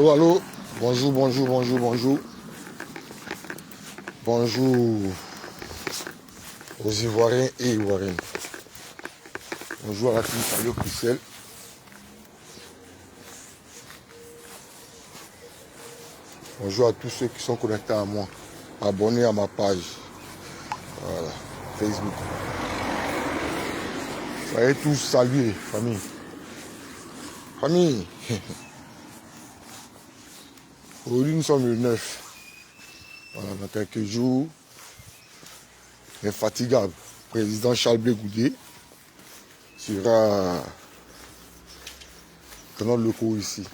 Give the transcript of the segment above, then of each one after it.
Allô, allô. Bonjour, bonjour, bonjour, bonjour. Bonjour aux Ivoiriens et Ivoiriennes. Bonjour à la team Allo Bruxelles. Bonjour à tous ceux qui sont connectés à moi. Abonnez à ma page. Voilà. Facebook. Soyez tous salués, famille. Famille. Aujourd'hui, nous sommes le 9. Voilà, dans quelques jours, l'infatigable président Charles Blé Goudé sera dans notre locaux ici.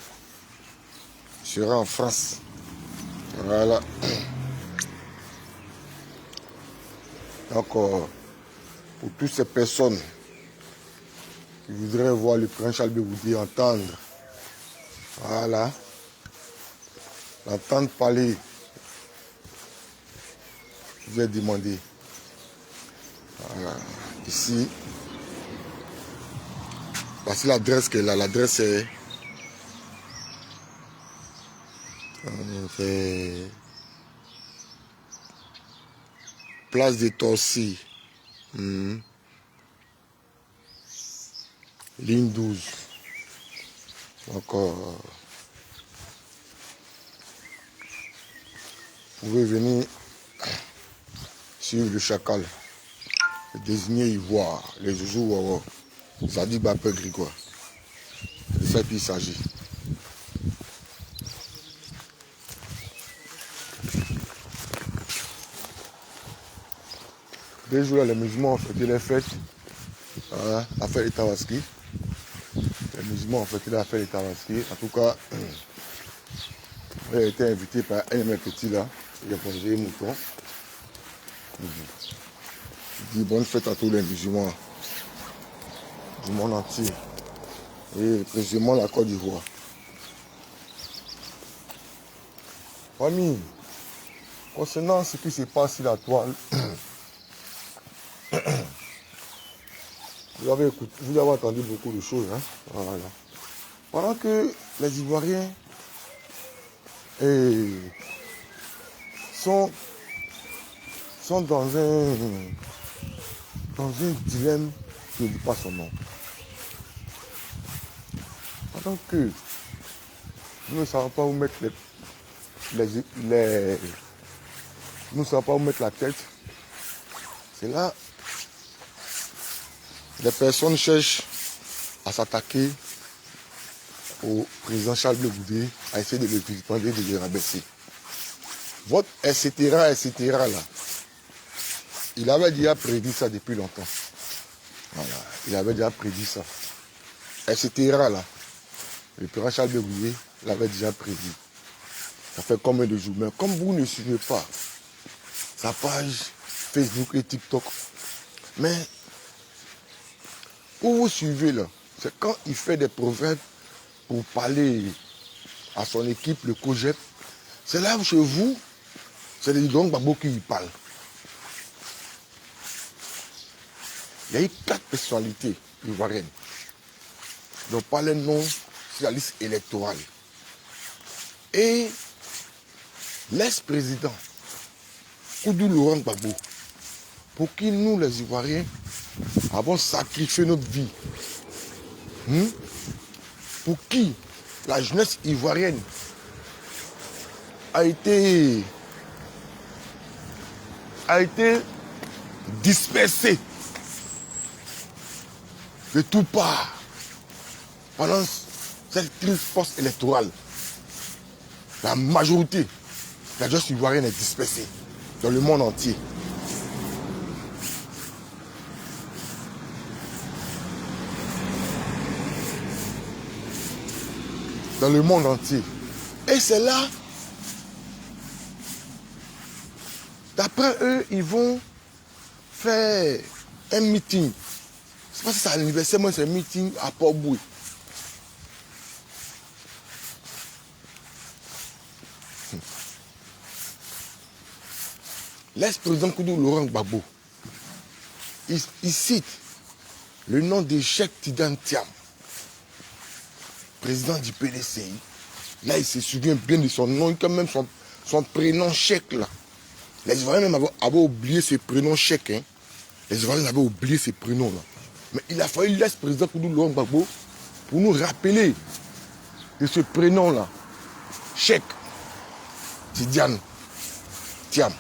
Il sera en France. Voilà. Donc, pour toutes ces personnes qui voudraient voir le prince Charles Blé Goudé entendre, voilà, l'entendre parler, je vais demander. Voilà. Ici, voici l'adresse qu'elle a. L'adresse est Place des Torcy, ligne 12. Donc, vous pouvez venir suivre le chacal, le désigné ivoire, les zouzous wawa, Zadi Bapé Grégoire. C'est de ça qu'il s'agit. Deux jours là, les musulmans ont fêté les fêtes. Voilà, la fête des Tabaski. Les musulmans ont fêté la fête des Tabaski. En tout cas, j'ai été invité par un de mes petits là. Il a mangé un mouton. Je dis bonne fête à tous les musulmans du monde entier. Et précisément la Côte d'Ivoire. Famille, concernant ce qui se passe sur la toile, vous avez entendu beaucoup de choses. Hein? Voilà. Pendant que les Ivoiriens sont dans un dilemme, je ne dis pas son nom. Pendant que nous ne savons pas où mettre nous ne savons pas où mettre la tête, c'est là les personnes cherchent à s'attaquer au président Charles Blé Goudé, à essayer de le vilipender, de le rabaisser. Votre etc. là, il avait déjà prédit ça depuis longtemps. Voilà, il avait déjà prédit ça. Etc. là, le président Charles Blé Goudé l'avait déjà prédit. Ça fait combien de jours? Mais comme vous ne suivez pas sa page Facebook et TikTok, mais où vous suivez là, c'est quand il fait des proverbes pour parler à son équipe, le COGEP, c'est là où chez vous, c'est les Laurent Gbagbo qui y parlent. Il y a eu 4 personnalités ivoiriennes dont pas les noms sur la liste électorale. Et l'ex-président Koudou Laurent Gbagbo, pour qui nous les Ivoiriens avons sacrifié notre vie, pour qui la jeunesse ivoirienne a été dispersée de tout part pendant cette crise post-électorale. La majorité de la jeunesse ivoirienne est dispersée dans le monde entier. Dans le monde entier. Et c'est là, d'après eux, ils vont faire un meeting. C'est pas si c'est à l'anniversaire, moi c'est un meeting à Port-Boué. L'ex-président Koudou Laurent Gbagbo, il cite le nom de Cheikh Tidiane Thiam, président du PDCI, Là, il se souvient bien de son nom, quand même son prénom Cheikh là. Les Ivoiriens même avaient oublié ce prénom Cheikh. Hein. Les Ivoiriens avaient oublié ce prénom là. Mais il a fallu laisser président Koudou Laurent Gbagbo pour nous rappeler de ce prénom là. Cheikh. Tidiane. Tiam.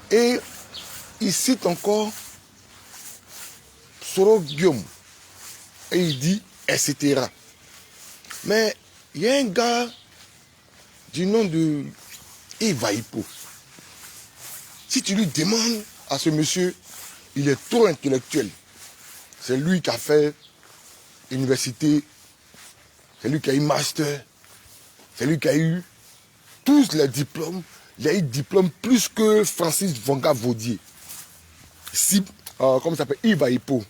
Et il cite encore Soro Guillaume. Et il dit, etc. Mais il y a un gars du nom de Iva Hippo. Si tu lui demandes à ce monsieur, il est trop intellectuel. C'est lui qui a fait université, c'est lui qui a eu master, c'est lui qui a eu tous les diplômes. Il a eu diplôme plus que Francis Vonga Vaudier. Si, comment ça s'appelle, Iva Hippo.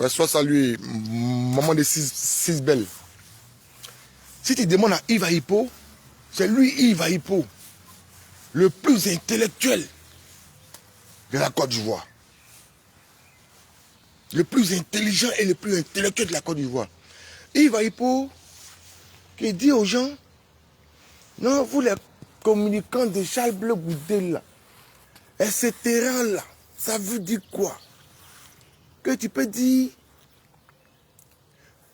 Sois salué, maman de six belles. Si tu demandes à Iva Hippo, c'est lui Iva Hippo, le plus intellectuel de la Côte d'Ivoire. Le plus intelligent et le plus intellectuel de la Côte d'Ivoire. Iva Hippo qui dit aux gens, non, vous les communicants de Charles Bleu Goudé là, etc. là, ça veut dire quoi? Que tu peux dire,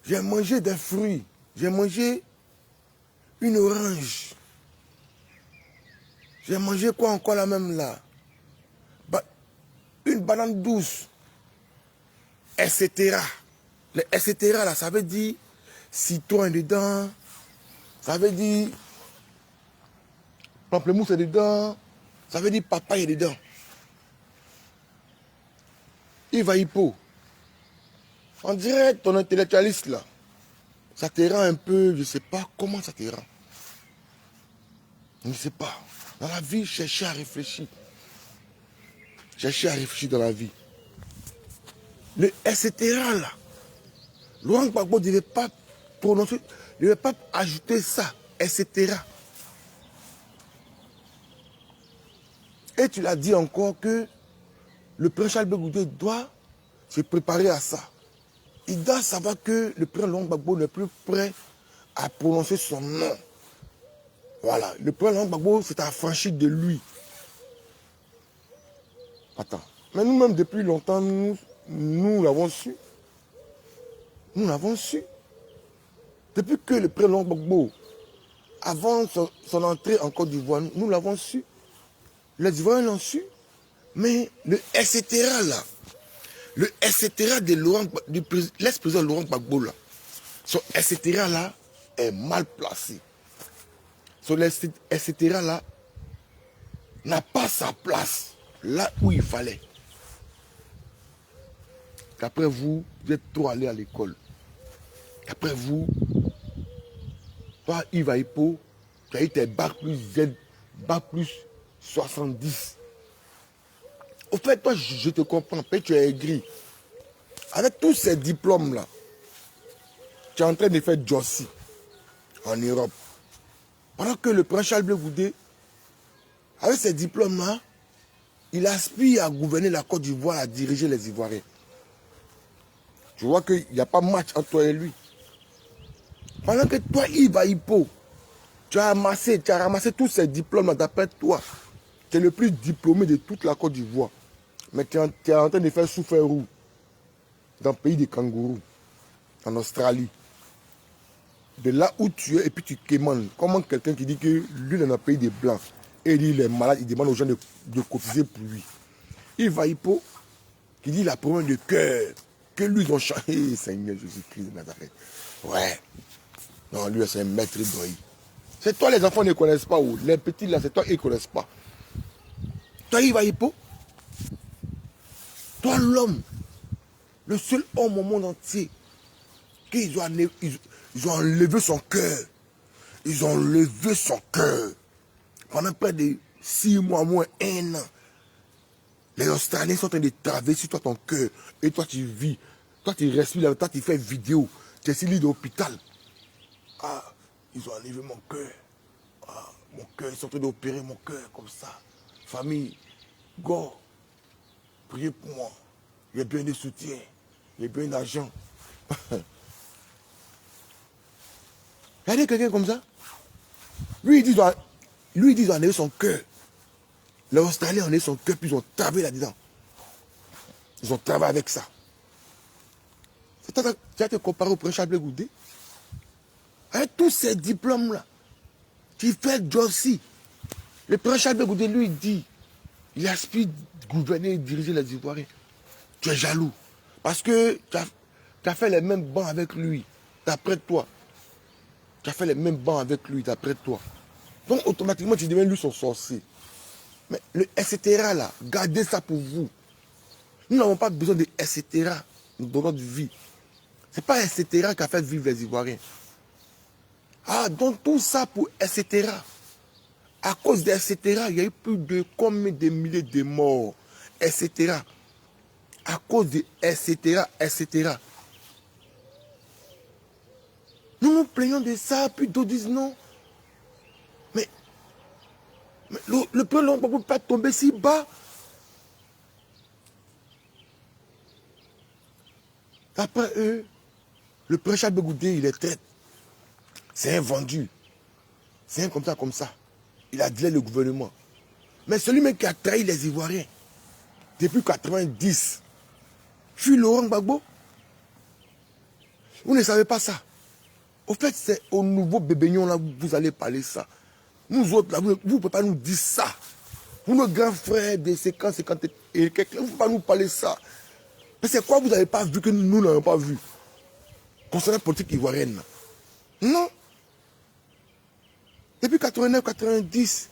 j'ai mangé des fruits, j'ai mangé une orange, j'ai mangé quoi encore la même là? Une banane douce, etc. Les etc. là, ça veut dire citron dedans, ça veut dire pamplemousse dedans, ça veut dire papaye dedans. Iva Hippo, on dirait ton intellectualiste là, ça te rend un peu, je ne sais pas comment ça te rend. Je ne sais pas. Dans la vie, cherchez à réfléchir. Cherchez à réfléchir dans la vie. Le etc. là, Laurent Gbagbo ne devait pas prononcer, ne devait pas ajouter ça, etc. Et tu l'as dit encore que le président Charles Blé Goudé doit se préparer à ça. Il doit savoir que le président Laurent Gbagbo n'est plus prêt à prononcer son nom. Voilà, le président Laurent Gbagbo s'est affranchi de lui. Attends, mais nous-mêmes depuis longtemps, nous l'avons su. Nous l'avons su. Depuis que le président Laurent Gbagbo, avant son entrée en Côte d'Ivoire, nous l'avons su. Les Ivoiriens l'ont su. Mais le etc. là, le etc. de l'ex-président Laurent Gbagbo là, son etc. là est mal placé. Son etc. là n'a pas sa place là où il fallait. Qu'après vous, vous êtes trop allé à l'école. Qu'après vous, toi Iva Hippo, tu as eu tes bac plus Z, bac plus 70. Au fait, toi, je te comprends, peut-être tu es aigri. Avec tous ces diplômes-là, tu es en train de faire Jossi en Europe. Pendant que le prince Charles Blé Goudé, avec ces diplômes-là, il aspire à gouverner la Côte d'Ivoire, à diriger les Ivoiriens. Tu vois qu'il n'y a pas match entre toi et lui. Pendant que toi, Iva Hippo, tu as ramassé tous ces diplômes-là d'après toi. Tu es le plus diplômé de toute la Côte d'Ivoire. Mais tu es en train de faire souffrir où? Dans le pays des kangourous, en Australie. De là où tu es, et puis tu quémandes. Comment quelqu'un qui dit que lui, dans un pays des Blancs, et il est malade, il demande aux gens de cotiser pour lui. Iva Hippo, qui dit la problème de cœur, que lui, ils ont changé, Seigneur Jésus-Christ de Nazareth. Ouais. Non, lui, c'est un maître Ibrahim. C'est toi, les enfants ne connaissent pas. Où. Les petits, là, c'est toi, ils ne connaissent pas. Toi, Iva Hippo, toi, l'homme, le seul homme au monde entier, qu'ils ont enlevé son cœur. Ils ont enlevé son cœur. Pendant près de 6 mois, moins 1 an. Les Australiens sont en train de traverser toi ton cœur. Et toi, tu vis. Toi, tu respires. Toi, tu fais vidéo. Tu es sur l'île d'hôpital. Ah, ils ont enlevé mon cœur. Ah, mon cœur, ils sont en train d'opérer mon cœur comme ça. Famille, go. priez pour moi. J'ai besoin de soutien. J'ai besoin d'argent. Regardez quelqu'un comme ça. Lui, il dit en son cœur. Les Australiens ont son cœur, puis ils ont travaillé là-dedans. Ils ont travaillé avec ça. Tu as été comparé au prince Chablé Goudé. Avec tous ces diplômes-là, qui fait Jossi. Le prince Chablé Goudé, lui, dit, il aspire gouverner et diriger les Ivoiriens. Tu es jaloux. Parce que tu as fait les mêmes bancs avec lui, d'après toi. Tu as fait les mêmes bancs avec lui, d'après toi. Donc, automatiquement, tu deviens lui son sorcier. Mais le etc. là, gardez ça pour vous. Nous n'avons pas besoin de etc. dans notre vie. Ce n'est pas etc. qui a fait vivre les Ivoiriens. Ah, donc tout ça pour etc. À cause de etc. il y a eu plus de combien de milliers de morts. Etc. À cause de etc. etc. Nous nous plaignons de ça, puis d'autres disent non. Mais le peuple ne peut pas tomber si bas. Après eux, le prince Chablé Goudé, il est tête. C'est un vendu. C'est un comme ça. Il a dilé le gouvernement. Mais celui même qui a trahi les Ivoiriens, depuis 90, fut Laurent Gbagbo. Vous ne savez pas ça. Au fait, c'est au nouveau bébéignon là vous allez parler ça. Nous autres là, vous ne pouvez pas nous dire ça. Vous, nos grands frères de 50 et quelques, vous ne pouvez pas nous parler ça. Mais c'est quoi vous n'avez pas vu que nous n'avons pas vu concernant la politique ivoirienne? Non. Depuis 89-90,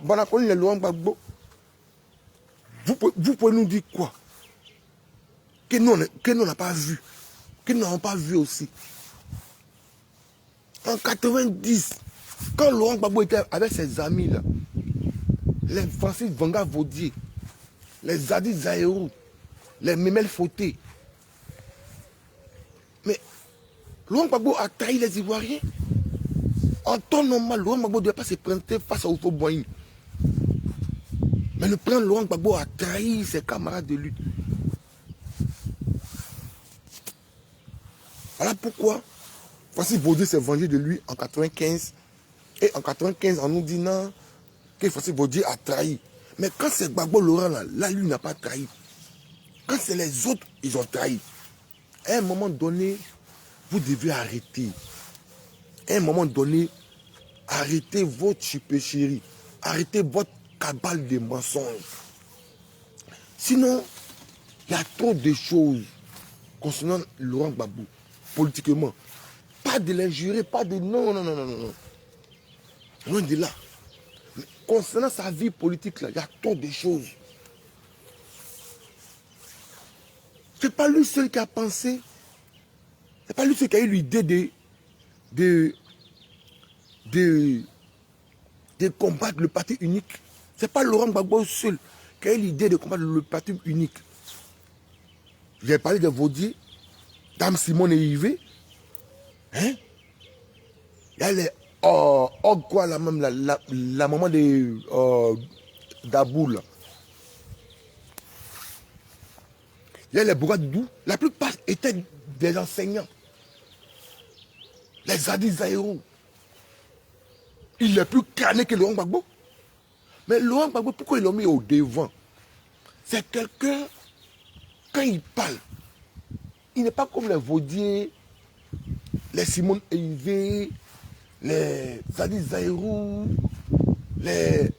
Banakoni, les Laurent Gbagbo, vous pouvez nous dire quoi? Que nous n'avons pas vu. Que nous n'avons pas vu aussi. En 90, quand Laurent Gbagbo était avec ses amis là, les Francis Vanga Vaudier, les Zadi Zaherou, les Memel Fauté. Mais Laurent Gbagbo a trahi les Ivoiriens. En temps normal, Laurent Gbagbo ne devait pas se présenter face à Oufo Boigny. Mais le prince Laurent Gbagbo a trahi ses camarades de lutte. Voilà pourquoi Francis Vaudier s'est vengé de lui en 95. Et en 95, on nous dit non, que Francis Vaudier a trahi. Mais quand c'est Gbagbo Laurent là, lui n'a pas trahi. Quand c'est les autres, ils ont trahi. À un moment donné, vous devez arrêter. À un moment donné, arrêtez votre chipécherie. Arrêtez votre cabale de mensonges. Sinon, il y a trop de choses concernant Laurent Gbagbo, politiquement. Pas de l'injurer, pas de... Non. Loin de là. Mais concernant sa vie politique, là, il y a trop de choses. Ce n'est pas lui seul qui a pensé. Ce n'est pas lui seul qui a eu l'idée de combattre le parti unique. Ce n'est pas Laurent Gbagbo seul qui a eu l'idée de combattre le parti unique. J'ai parlé de Vaudier, Dame Simone et Yves. Hein? Il y a les quoi la maman de Daboul. Il y a les Bougadoudou. La plupart étaient des enseignants. Les Zadi Zaherou. Il est plus cané que Laurent Gbagbo. Mais Laurent Gbagbo, pourquoi ils l'ont mis au devant? C'est quelqu'un, quand il parle, il n'est pas comme les Vaudier, les Simone Eivé, les Zadi Zaherou, les...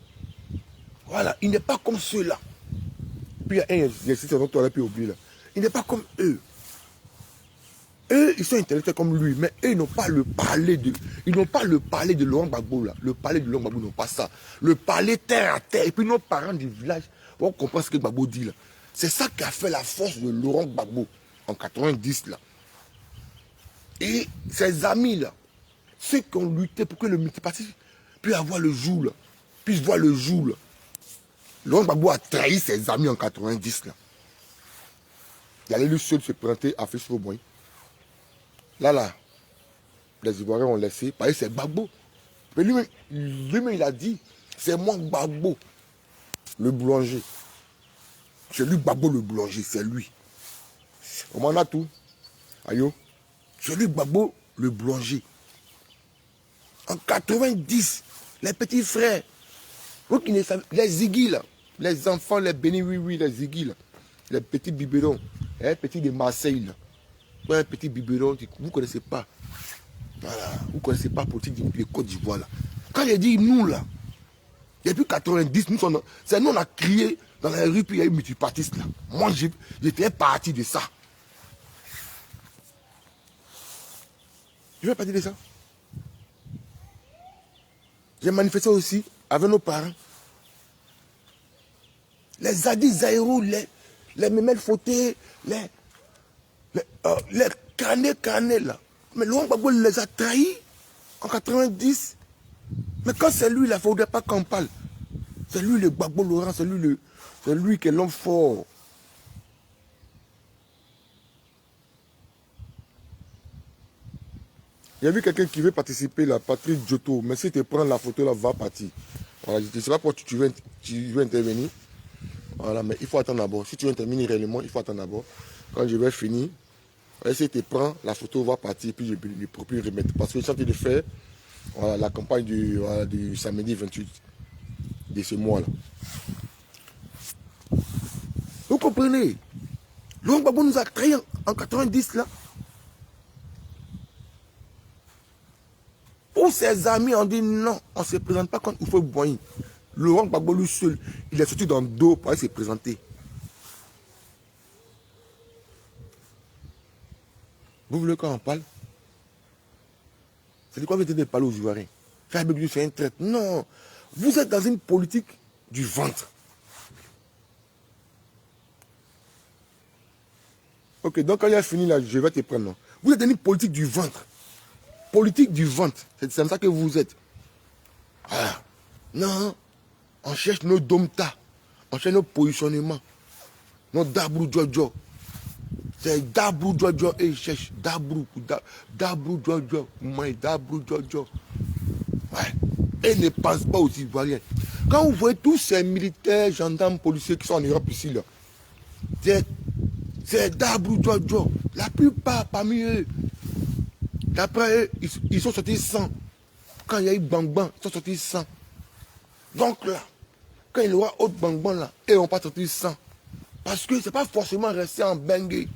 Voilà, il n'est pas comme ceux-là. Puis il y a un exercice dont on aurait pu oublier là. Il n'est pas comme eux. Eux, ils sont intellectuels comme lui, mais eux, ils n'ont pas le parler de... Ils n'ont pas le parler de Laurent Gbagbo là. Le parler de Laurent Gbagbo, ils n'ont pas ça. Le parler terre à terre. Et puis nos parents du village vont comprendre ce que Gbagbo dit là. C'est ça qui a fait la force de Laurent Gbagbo en 90 là. Et ses amis là, ceux qui ont lutté pour que le multipartisme puisse avoir le jour là, puisse voir le jour là. Laurent Gbagbo a trahi ses amis en 90 là. Il allait lui seul se présenter à Félix-Fauboy. Là, les Ivoiriens ont laissé, parce que c'est Gbagbo. Mais lui-même, il a dit, c'est moi Gbagbo, le boulanger. C'est lui, Gbagbo le boulanger, c'est lui. On m'en a tout. Ayo. C'est lui, Gbagbo le boulanger. En 90, les petits frères, les Ziggy là, les enfants, les bénis, oui, les Ziggy là, les petits biberons, les petits de Marseille là, ouais, petits biberons, vous ne connaissez pas. Voilà, vous ne connaissez pas la politique de Côte d'Ivoire là. Quand il dit nous là, depuis 90, c'est nous on a crié dans la rue, puis il y a eu multipartistes là. Moi, j'étais parti de ça. Je fais partie de ça. J'ai manifesté aussi avec nos parents. Les Zadi Zaïrou, les Memel Fauté, les Canet là. Mais Laurent Gbagbo les a trahis en 90. Mais quand c'est lui, il ne faudrait pas qu'on parle. C'est lui le Gbagbo Laurent, c'est lui qui est l'homme fort. Il y a vu quelqu'un qui veut participer, là, Patrick Giotto. Mais si tu prends la photo, là, va partir. Voilà, je ne sais pas pourquoi tu veux intervenir. Voilà, mais il faut attendre d'abord. Si tu veux intervenir réellement, il faut attendre d'abord. Quand je vais finir, si tu prends la photo, va partir, puis je peux plus remettre. Parce que je suis en train de faire voilà, la campagne du samedi 28 de ce mois-là. Vous comprenez? Laurent Gbagbo nous a créé en 90 là. Où ses amis ont dit non, on ne se présente pas quand il faut boire. Laurent Gbagbo lui seul, il est sorti dans le dos pour aller se présenter. Vous voulez qu'on en parle? C'est de quoi vous êtes de parler aux Ivoiriens? Faire c'est un traite. Non, vous êtes dans une politique du ventre. Ok, donc quand il a fini là, je vais te prendre. Non. Vous êtes dans une politique du ventre. Politique du ventre. C'est ça que vous êtes. Ah. Non. On cherche nos domta. On cherche nos positionnements. Nos dabrou jojo. C'est dabrou jojo et il cherche. Dabrou jojo. Moi, dabrou jojo. Ouais. Et ne pense pas aux Ivoiriens. Quand vous voyez tous ces militaires, gendarmes, policiers qui sont en Europe ici, là, c'est dabrou jojo. La plupart parmi eux. D'après eux, ils sont sortis sans. Quand il y a eu bang-bang, ils sont sortis sans. Donc là, quand il y aura autre bang-bang là, ils ne vont pas sortir sans. Parce que ce n'est pas forcément rester en Bengue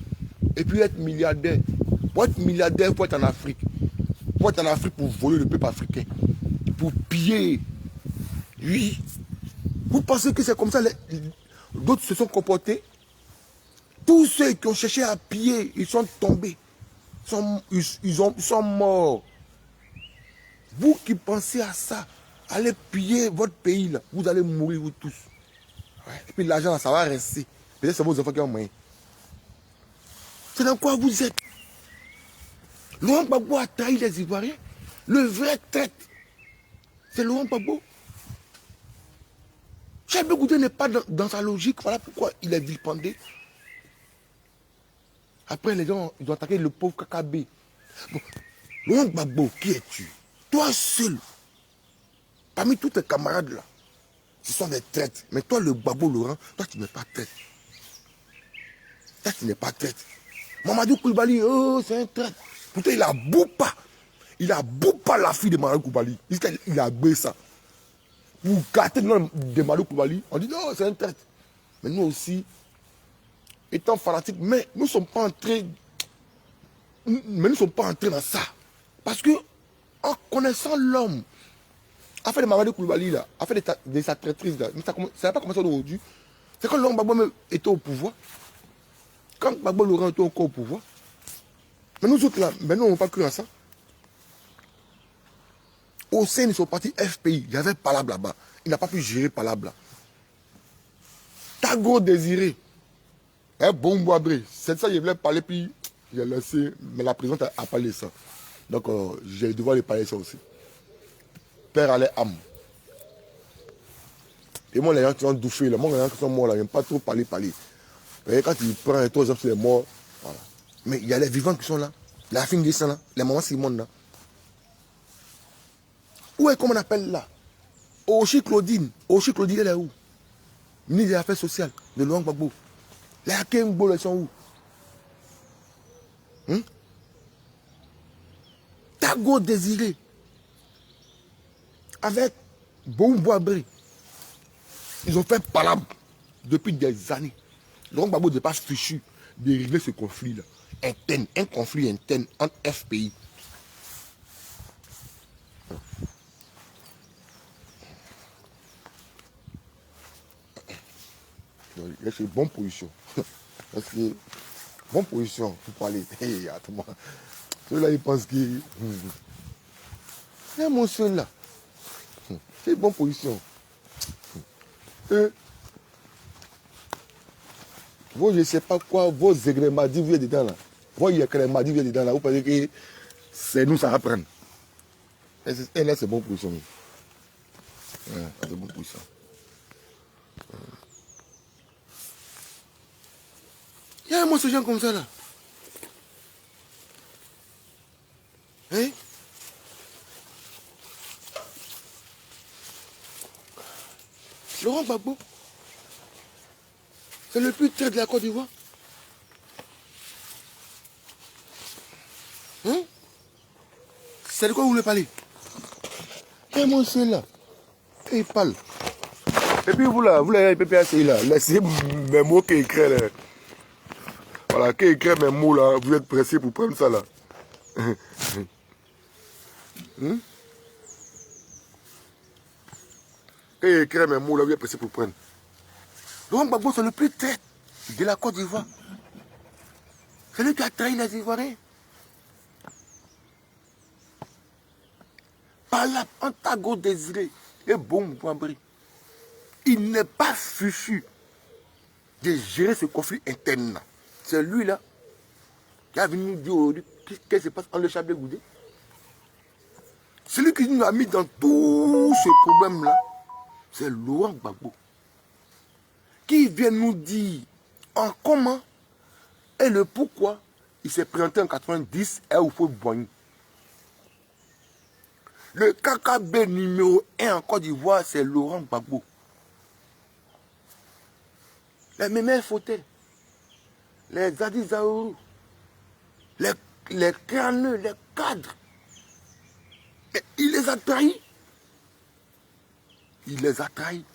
et puis être milliardaire. Pour être milliardaire, il faut être en Afrique. Il faut être en Afrique pour voler le peuple africain. Pour piller. Oui. Vous pensez que c'est comme ça, d'autres se sont comportés? Tous ceux qui ont cherché à piller, ils sont tombés. Ils sont morts. Vous qui pensez à ça, allez piller votre pays, là, vous allez mourir vous tous. Ouais. Et puis l'argent, ça va rester. Peut-être c'est vos enfants qui ont moyen. C'est dans quoi vous êtes? Laurent Gbagbo a trahi les Ivoiriens. Le vrai traite, c'est Laurent Gbagbo. Cheikh Bégoudé n'est pas dans sa logique. Voilà pourquoi il est vilipendé. Après, les gens, ils ont attaqué le pauvre Kakabé. Bon, Laurent Gbagbo, qui es-tu? Toi seul, parmi tous tes camarades là, ce sont des traites. Mais toi, le Gbagbo Laurent, toi, tu n'es pas traite. Toi, tu n'es pas traite. Mamadou Koulibaly, oh, c'est un traite. Pourtant, il a Boupa. Il a Boupa la fille de Mamadou Koulibaly. Il a bé ça. Pour gâter le nom de Mamadou Koulibaly, on dit non, c'est un traite. Mais nous aussi, étant fanatiques, mais nous ne sommes pas entrés. Mais nous ne sommes pas entrés dans ça. Parce que, en connaissant l'homme, a fait de Mamadou Koulibaly, là, a fait de sa traîtrise, là, mais ça n'a pas commencé aujourd'hui. C'est quand l'homme Gbagbo était au pouvoir. Quand Gbagbo Laurent était encore au pouvoir. Mais nous autres, là, mais nous, on n'a pas cru à ça. Au sein de son parti FPI, il y avait Palab là-bas. Il n'a pas pu gérer Palab là. Tago Désiré. Bon Boabré. C'est ça, il voulait parler, puis j'ai laissé. Mais la présidente a parlé de ça. Donc, je vais devoir lui parler de ça aussi. Père allait âme. Et moi, les gens qui sont douffés, là, moi, les gens qui sont morts, là, j'aime pas trop parler. Et quand il prend tous les gens sur les morts, voilà. Mais il y a les vivants qui sont là. La fille qui sont là. Les mamans Simone là. Où est, comment on appelle là? Ochi Claudine. Ochi Claudine, elle est où? Ministre des Affaires sociales de Laurent Gbagbo. Les Akengbo, ils sont où? Tago Désiré. Avec Boumboabri. Ils ont fait palabre depuis des années. Donc, Gbagbo n'est pas fichu de régler ce conflit-là. Interne, un conflit interne entre FPI. C'est une bonne position. Parce que, bonne position pour parler. Hey, attends-moi. Ceux-là, ils pensent que. C'est mon seul là. C'est une bonne position. Vous, je ne sais pas quoi, vos égrémadis viennent dedans là. Vos égrémadis viennent dedans là. Vous pensez que c'est nous, ça va prendre. Et là, c'est bon position. Ouais, c'est bon position. Il y a un ce genre comme ça là. Hein? Laurent Gbagbo, c'est le plus traître de la Côte d'Ivoire. Hein? C'est de quoi vous voulez parler? Il y a un monsieur là. Et il parle. Et puis vous là, vous l'avez PPAC là. Laissez mes mots qui écrit là. Voilà, qui écrit mes mots là. Vous êtes pressé pour prendre ça là. Qui écrit mes mots là, vous êtes pressé pour prendre. Laurent Gbagbo, c'est le plus traître de la Côte d'Ivoire. C'est lui qui a trahi les Ivoiriens. Par là, Tago Désiré et Boumboabri. Il n'est pas fichu de gérer ce conflit interne. C'est lui là qui a venu nous dire aujourd'hui qu'est-ce qui se passe en le Chablais Goudé. Celui qui nous a mis dans tout ce problème là, c'est Laurent Gbagbo. Qui vient nous dire en comment et le pourquoi il s'est présenté en 90 à Oufo-Boigny. Le KKB numéro 1 en Côte d'Ivoire, c'est Laurent Gbagbo. Les Mémé Fauteuil, les Zadi Zaourou, les crâneux, les cadres. Et il les a trahis. Il les a trahis.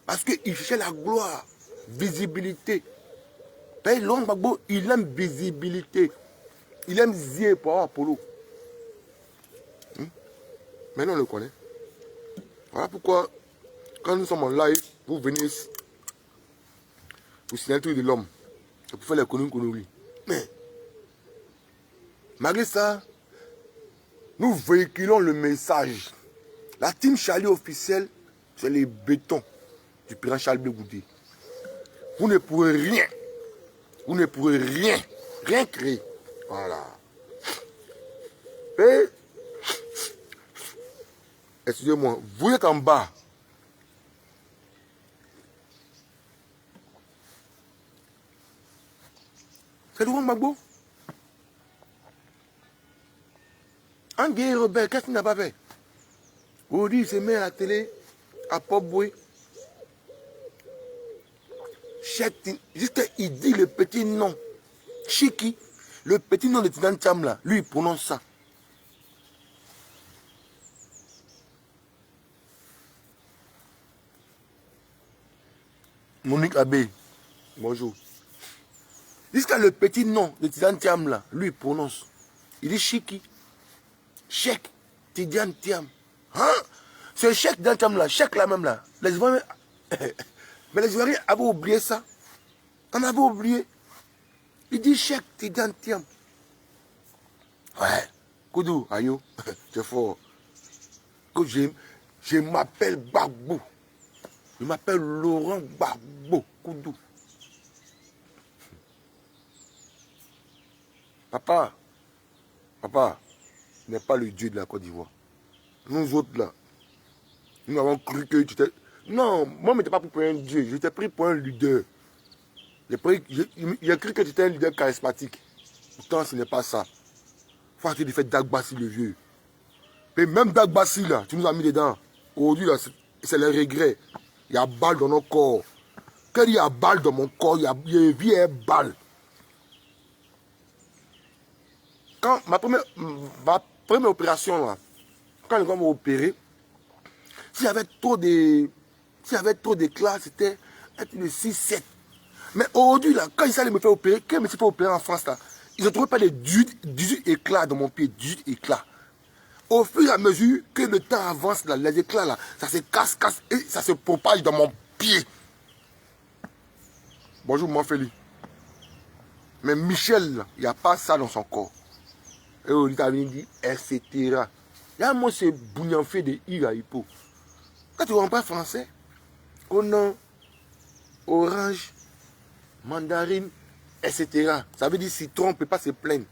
Parce qu'il cherchait la gloire, visibilité. Laurent Gbagbo, il aime visibilité. Il aime zier pour avoir Apollo. Maintenant, on le connaît. Voilà pourquoi, quand nous sommes en live, vous venez ici. Vous signalez le truc de l'homme. C'est pour faire les conneries. Mais, malgré ça, nous véhiculons le message. La team Charlie officielle, c'est les bétons du président Charles Blé Goudé. Vous ne pourrez rien. Vous ne pourrez rien créer. Voilà. Et, excusez-moi, vous êtes en bas. C'est Laurent Gbagbo. Un guerrier rebelle, qu'est-ce qu'il n'a pas fait? Aujourd'hui, il se met à la télé, à Pop-Boy. Jusqu'il dit le petit nom. Chiki, le petit nom de Tidan Thiam là, lui il prononce ça. Monique Abbé, bonjour. Jusqu'à le petit nom de Tidan Thiam là, lui il prononce. Il dit Chiki. Cheikh Tidiane Thiam. Hein? Ce Cheikh Tidiane Thiam là, Cheikh là même là. Les Ivoiriens, mais les Ivoiriens avaient oublié ça. On avait oublié. Il dit Cheikh Tidiane Thiam. Ouais. Koudou, ayo, c'est fort. Je m'appelle Gbagbo. Je m'appelle Laurent Gbagbo. Koudou. Papa n'est pas le Dieu de la Côte d'Ivoire. Nous autres là, nous avons cru que tu étais... Non, moi je n'étais pas pris pour un Dieu, j'étais pris pour un leader. J'ai cru que tu étais un leader charismatique. Pourtant ce n'est pas ça. Il faut arrêter de faire Dagbassi le vieux. Et même Dagbassi là, tu nous as mis dedans. Aujourd'hui là, c'est le regret. Il y a balle dans nos corps. Qu'il y a balle dans mon corps, il y a vieille balle. Quand ma première opération, là, quand le gars m'a opéré, s'il y avait trop d'éclats, c'était de 6-7. Mais aujourd'hui, là, quand ils allaient me faire opérer, quand ils me fait opérer en France, là, ils ont trouvé pas les 18 éclats dans mon pied, 18 éclats. Au fur et à mesure que le temps avance, là, les éclats, là, ça se casse, et ça se propage dans mon pied. Bonjour, mon Félix. Mais Michel, il n'y a pas ça dans son corps. Et on lui a dit, etc. Il y a moi, c'est bouillant-fait de Ira Hippo. Quand tu ne comprends pas français, on a orange, mandarine, etc. Ça veut dire citron, on ne peut pas se plaindre.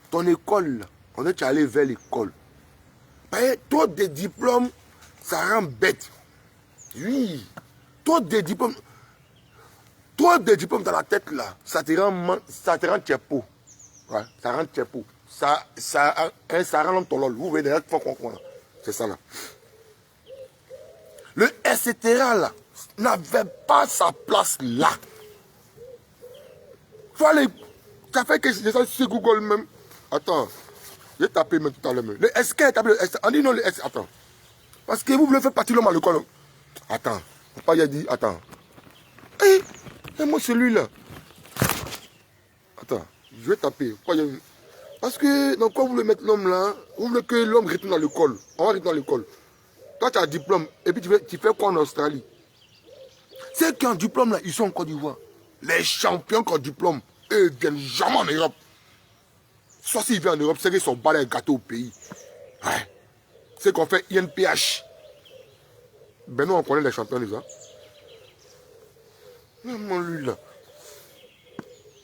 Ton école, on est allé vers l'école. Trop de diplômes, ça rend bête. Oui. Trop de diplômes dans la tête là, ça te rend tchepo. Ouais, ça rend tchepo. Ça rend ton lol. Vous voyez derrière, c'est ça là. Le etc. là n'avait pas sa place là. Faut aller. Ça fait que j'ai ça sur Google même. Attends. J'ai tapé même tout à l'heure. Le SK, on dit non le SK. Attends. Parce que vous voulez faire partie de l'homme à l'école. Attends. Papa, il a dit, attends. Et moi celui-là. Attends. Je vais taper. Parce que, donc, quand vous voulez mettre l'homme là, vous voulez que l'homme retourne à l'école. On va retourner à l'école. Toi, tu as un diplôme. Et puis, tu fais quoi en Australie? Ceux qui ont un diplôme là, ils sont en Côte d'Ivoire. Les champions qui ont un diplôme, eux, ils viennent jamais en Europe. Soit s'ils viennent en Europe, c'est qu'ils sont balés et gâtés au pays. Ouais. C'est qu'on fait INPH. Ben nous, on connaît les champions déjà. Non, lui là.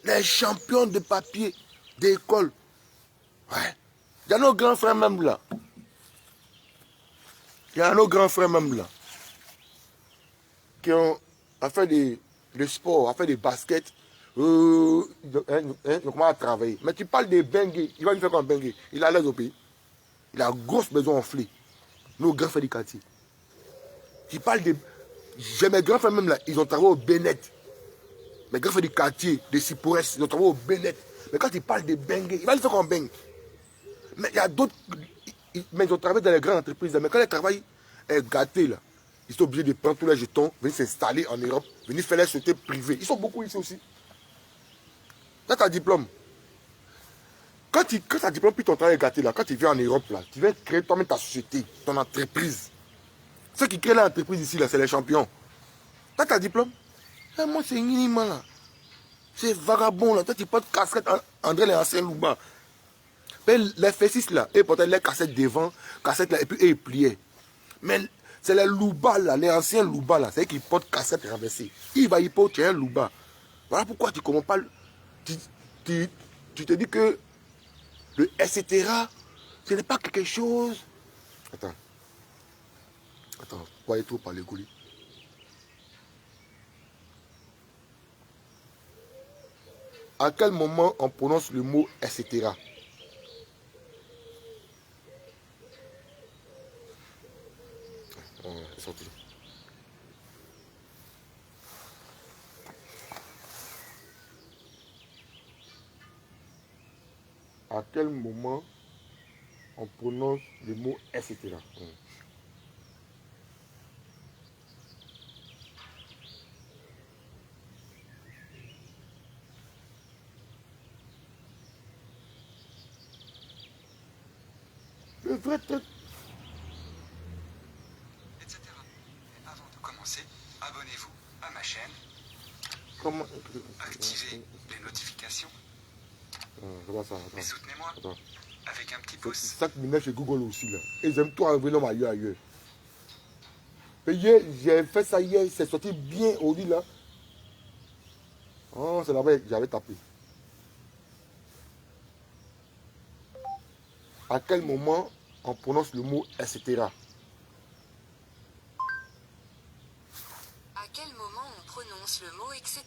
Les champions de papier, d'école. Ouais. Il y a nos grands frères même là. Il y a nos grands frères même là. Qui ont fait des sports, fait des baskets. Donc, comment à travailler. Mais tu parles de Bengue. Il va lui faire comme Bengue. Il a l'aise au pays. Il a une grosse maison enflée. Nos grands frères du quartier. Tu parles de. J'ai mes grands frères même là. Ils ont travaillé au Bennett. Mes grands frères du quartier, des Cipoures, ils ont travaillé au Bennett. Mais quand il parle de Bengue, il va lui faire comme Bengue. Mais il y a d'autres. Mais ils ont travaillé dans les grandes entreprises. Mais quand ils travaillent gâtés là, ils sont obligés de prendre tous les jetons, venir s'installer en Europe, venir faire les sociétés privées. Ils sont beaucoup ici aussi. Quand tu as un diplôme, quand tu as un diplôme, puis ton travail est gâté là, quand tu viens en Europe là, tu viens créer toi-même ta société, ton entreprise. Ceux qui créent l'entreprise ici là, c'est les champions. Quand tu as un diplôme, moi c'est minimum là. C'est vagabond là. Toi tu portes casquette André les anciens Louba. Les fessis là, ils portaient les cassettes devant, cassettes là, et puis ils pliaient. Mais c'est les Louba là, les anciens Louba là, c'est eux qui portent cassettes renversées. Il va y porter un Louba. Voilà pourquoi tu ne comprends pas. Tu te dis que le etc. ce n'est pas quelque chose. Attends, pourquoi il est trop par les goulis? À quel moment on prononce le mot etc. C'est sorti. À quel moment on prononce le mot etc. Le vrai truc. Etc. Mais avant de commencer, abonnez-vous à ma chaîne. Comment? Activez les notifications. C'est pas ça. Et soutenez-moi avec un petit C'est pouce. ça qui m'énerve chez Google aussi là. Ils aiment tout enlever l'homme ailleurs. Mais hier, j'ai fait ça hier, c'est sorti bien au lit là. Oh, c'est là-bas que j'avais tapé. À quel moment on prononce le mot etc. À quel moment on prononce le mot etc.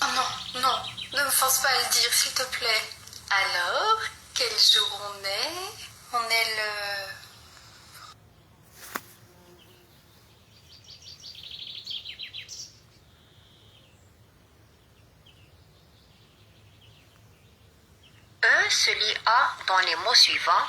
Oh non, non, ne me Force pas à le dire, s'il te plaît. Alors, quel jour on est? On est le... E se lit A dans les mots suivants.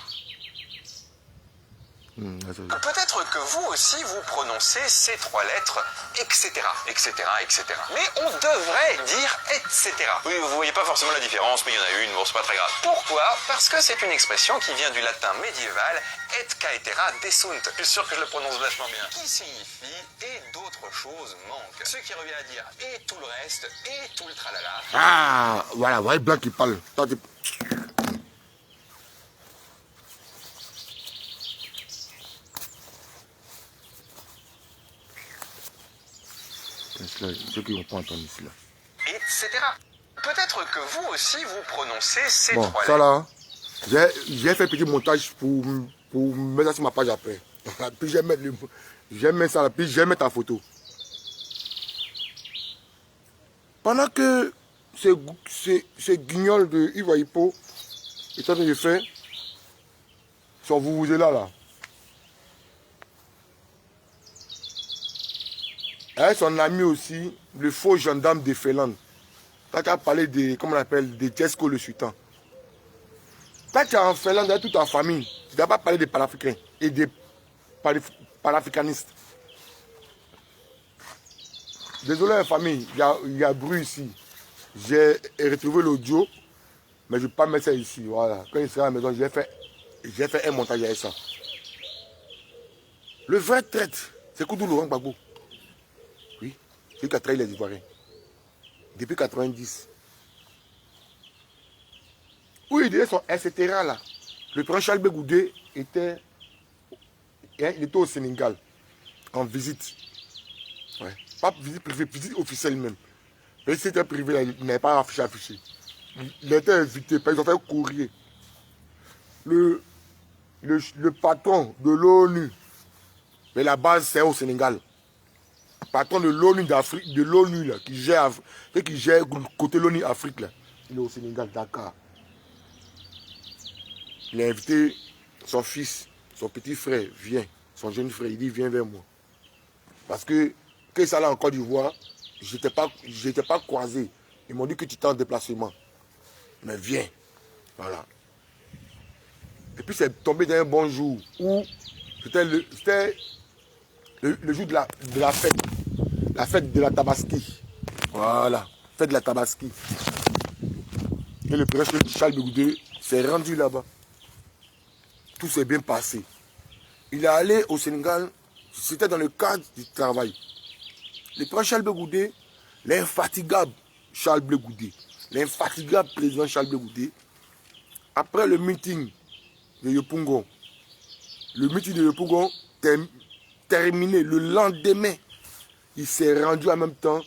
Peut-être que vous aussi vous prononcez ces trois lettres, etc., etc., etc. Mais on devrait dire etc. Oui, vous voyez pas forcément la différence, mais il y en a une, bon, c'est pas très grave. Pourquoi? Parce que c'est une expression qui vient du latin médiéval et caetera desunt. Je suis sûr que je le prononce vachement bien. Qui signifie et d'autres choses manquent. Ce qui revient à dire et tout le reste, et tout le tralala. Ah, voilà, voilà le blanc qui parle. Ceux qui vont pas entendre ici là. Etc. Peut-être que vous aussi vous prononcez ces Bon, trois ça lettres. là, j'ai fait un petit montage pour mettre ça sur ma page après. Puis je vais mettre ça là, puis je vais mettre ta photo. Pendant que ces guignols de Yves Hippo est en train de faire son là. Et son ami aussi, le faux gendarme de Féland. Quand tu as parlé de, comment on appelle, de Jesco le Sultan. Quand tu es en Féland avec toute ta famille, tu ne dois pas parler des panafricains et des panafricanistes. Désolé la famille, il y a bruit ici. J'ai retrouvé l'audio, mais je ne vais pas mettre ça ici. Voilà. Quand il sera à la maison, j'ai fait un montage avec ça. Le vrai traître, c'est Koudou Laurent Gbagbo. Oui, c'est lui qui a trahi les Ivoiriens. Depuis 90. Où il disait son etc. là. Le prince Charles Bégoudé était au Sénégal, en visite. Ouais. Pas visite privée, visite officielle même. Mais si c'était privé, là, il n'avait pas affiché. Il était invité, ils ont fait courrier. Le patron de l'ONU, mais la base c'est au Sénégal. Le patron de l'ONU d'Afrique, de l'ONU là, qui gère côté l'ONU Afrique là, il est au Sénégal, Dakar. Il a invité son fils, son petit frère, viens, son jeune frère, il dit viens vers moi. Parce que ça là en Côte d'Ivoire, je n'étais pas croisé. Ils m'ont dit que tu étais en déplacement. Mais viens. Voilà. Et puis c'est tombé dans un bon jour où c'était le jour de la fête. La fête de la Tabaski. Voilà. Fête de la Tabaski. Et le prince Charles Bégoudé s'est rendu là-bas. Tout s'est bien passé. Il est allé au Sénégal, c'était dans le cadre du travail. Le prince Charles Bégoudé, l'infatigable Charles Bégoudé, l'infatigable président Charles Bégoudé, après le meeting de Yopougon, terminé le lendemain, il s'est rendu en même temps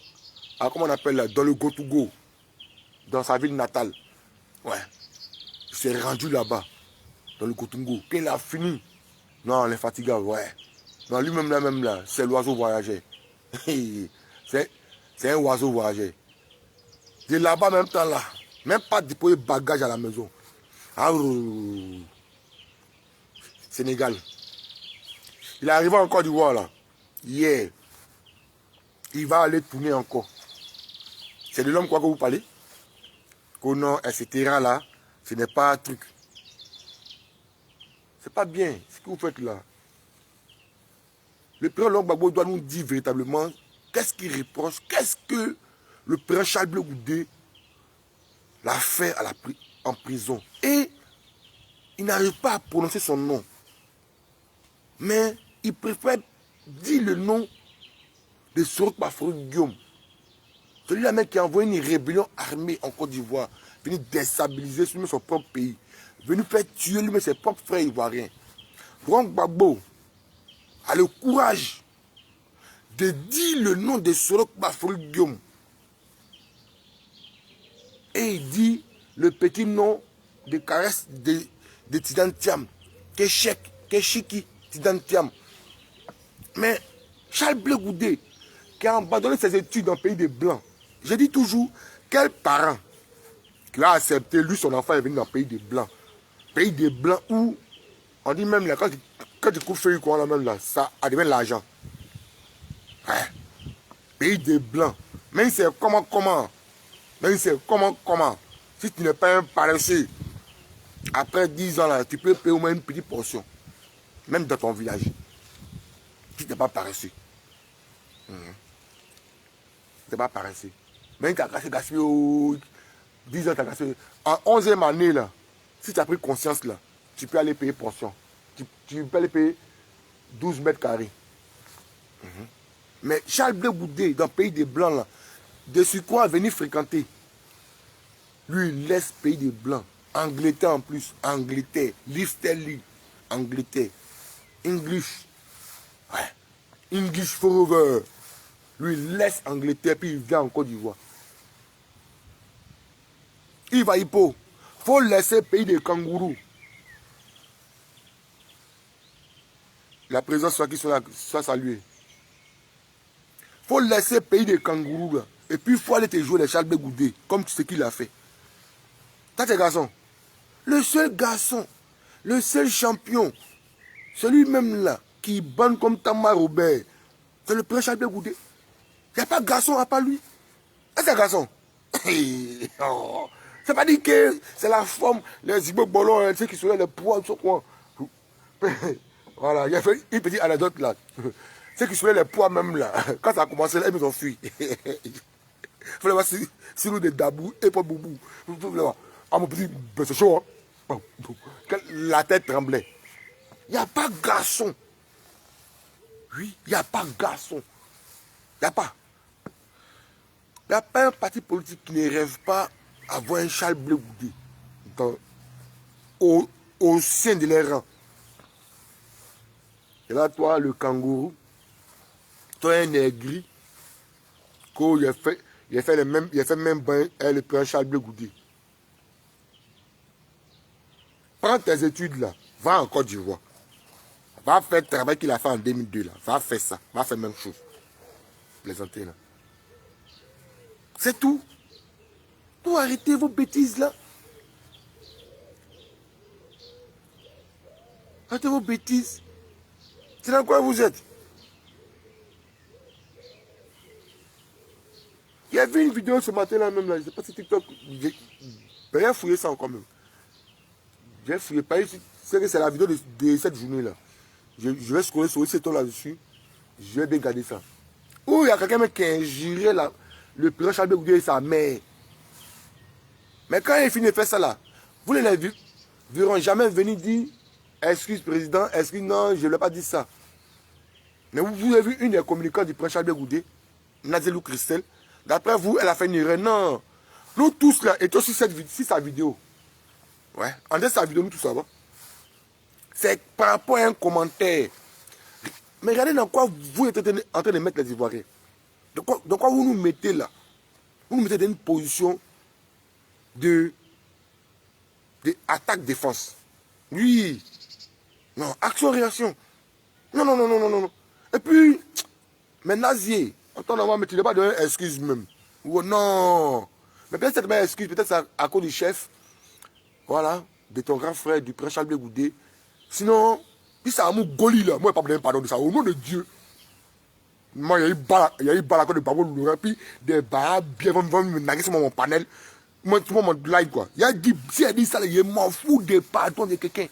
à, comment on appelle là, dans le Gotougo, dans sa ville natale. Ouais. Il s'est rendu là-bas, dans le Gotougo. Quand il a fini, non, l'infatigable, ouais. Non, lui-même là, c'est l'oiseau voyageur. C'est un oiseau voyageur. De là-bas, en même temps là, même pas déposer bagage à la maison. Ah, Sénégal. Il est arrivé en Côte d'Ivoire là. Hier. Il va aller tourner encore. C'est de l'homme quoi que vous parlez? Qu'au nom, etc. là, ce n'est pas un truc. C'est pas bien ce que vous faites là. Le président Laurent Gbagbo doit nous dire véritablement qu'est-ce qu'il reproche, qu'est-ce que le président Charles Bégoudé l'a fait en prison. Et il n'arrive pas à prononcer son nom. Mais il préfère dire le nom de Sorok Bafoury Guillaume. Celui-là même qui a envoyé une rébellion armée en Côte d'Ivoire, venu déstabiliser son propre pays, venu faire tuer lui-même ses propres frères ivoiriens. Laurent Gbagbo a le courage de dire le nom de Sorok Bafoury Guillaume. Et il dit le petit nom de caresse de Tidane Thiam, Keshiki Tidane Thiam. Mais Charles Bégoudé, qui a abandonné ses études dans le pays des Blancs, je dis toujours, quel parent qu'il a accepté, lui, son enfant est venu dans le pays des Blancs. Pays des Blancs où, on dit même là, quand tu coupes feuille, quoi, là, même là, ça devient l'argent. Ouais. Pays des Blancs. Même c'est comment. Même c'est comment. Si tu n'es pas un paresseux, après 10 ans, là, tu peux payer au moins une petite portion. Même dans ton village. Si tu n'es pas paresseux. Tu n'es pas paresseux. Même tu as gaspillé 10 ans, tu as gaspillé. En 11e année, là, si tu as pris conscience, là, tu peux aller payer portion. Tu peux aller payer 12 mètres carrés. Mais Charles Blé Goudé, dans le pays des Blancs, là, de quoi venir fréquenter. Lui, il laisse pays des Blancs. Angleterre en plus. Angleterre. Listerly. Angleterre. English. Ouais. English forever. Lui, il laisse Angleterre, puis il vient en Côte d'Ivoire. Il va Hippo. Il faut laisser pays des kangourous. La présence soit saluée. Il faut laisser pays des kangourous. Là. Et puis il faut aller te jouer les Charles Blé Goudé, comme ce qu'il a fait. T'as tes garçons. Le seul garçon, le seul champion, celui-même là, qui banne comme Tamar Robert, c'est le président Charles Blé Goudé. Il n'y a pas de garçon à part lui. Est-ce un garçon? Oh. C'est pas dit que c'est la forme, les zibo bolons, ceux qui soulèvent les poids, sur quoi. Voilà, il y a fait une petite anecdote là. Ceux qui soulèvent les poids même là, quand ça a commencé là, ils ont fui. Il fallait voir si nous des dabou et pas boubou. Ah mon petit, c'est chaud. Hein? La tête tremblait. Il n'y a pas de garçon. Oui, il n'y a pas de garçon. Il n'y a pas. Il n'y a pas un parti politique qui ne rêve pas avoir un Charles Blé Goudé au sein de leurs rangs. Et là, toi, le kangourou, toi, un aigri, il a fait le même bain avec le président Charles Blé Goudé. Prends tes études là, va en Côte d'Ivoire. Va faire le travail qu'il a fait en 2002 là. Va faire ça, va faire la même chose. Plaisanter là. C'est tout. Pour arrêter vos bêtises là. Arrêtez vos bêtises. C'est dans quoi vous êtes? Il y a vu une vidéo ce matin là même là. Je ne sais pas si TikTok. J'ai fouillé ça encore même. J'ai fouillé. C'est que c'est la vidéo de cette journée là. Je vais scroller sur ce ton là-dessus. Je vais bien garder ça. Où il y a quelqu'un qui a injuré le président Charles Blé Goudé et sa mère. Mais quand il finit de faire ça là, vous ne les verront jamais venir dire excuse président, excuse non, je ne l'ai pas dit ça. Mais vous avez vu une des communicants du président Charles Blé Goudé, Nazelou Christelle. D'après vous, elle a fait une erreur. Non. Nous tous là étions sur sa vidéo. Ouais. En dehors de sa vidéo, nous tous ça va. C'est par rapport à un commentaire. Mais regardez dans quoi vous êtes en train de mettre les Ivoiriens. Dans quoi vous nous mettez là. Vous nous mettez dans une position de attaque-défense. Oui. Non, action-réaction. Non. Et puis, mais Nazier, en temps d'avoir, mais tu n'as pas donné excuse même. Ou non. Mais peut-être cette même excuse, peut-être c'est à cause du chef. Voilà, de ton grand frère, du président Charles Blé Goudé. Sinon, si ça a mon goli là, moi je ne pas besoin de pardon de ça. Au nom de Dieu. Moi, il y a eu balacon de Babo Loura, puis des barres bien vont me naguer sur mon panel. Moi, tout le monde live quoi. Il a dit, si elle dit ça, il m'en fout des pardons de quelqu'un.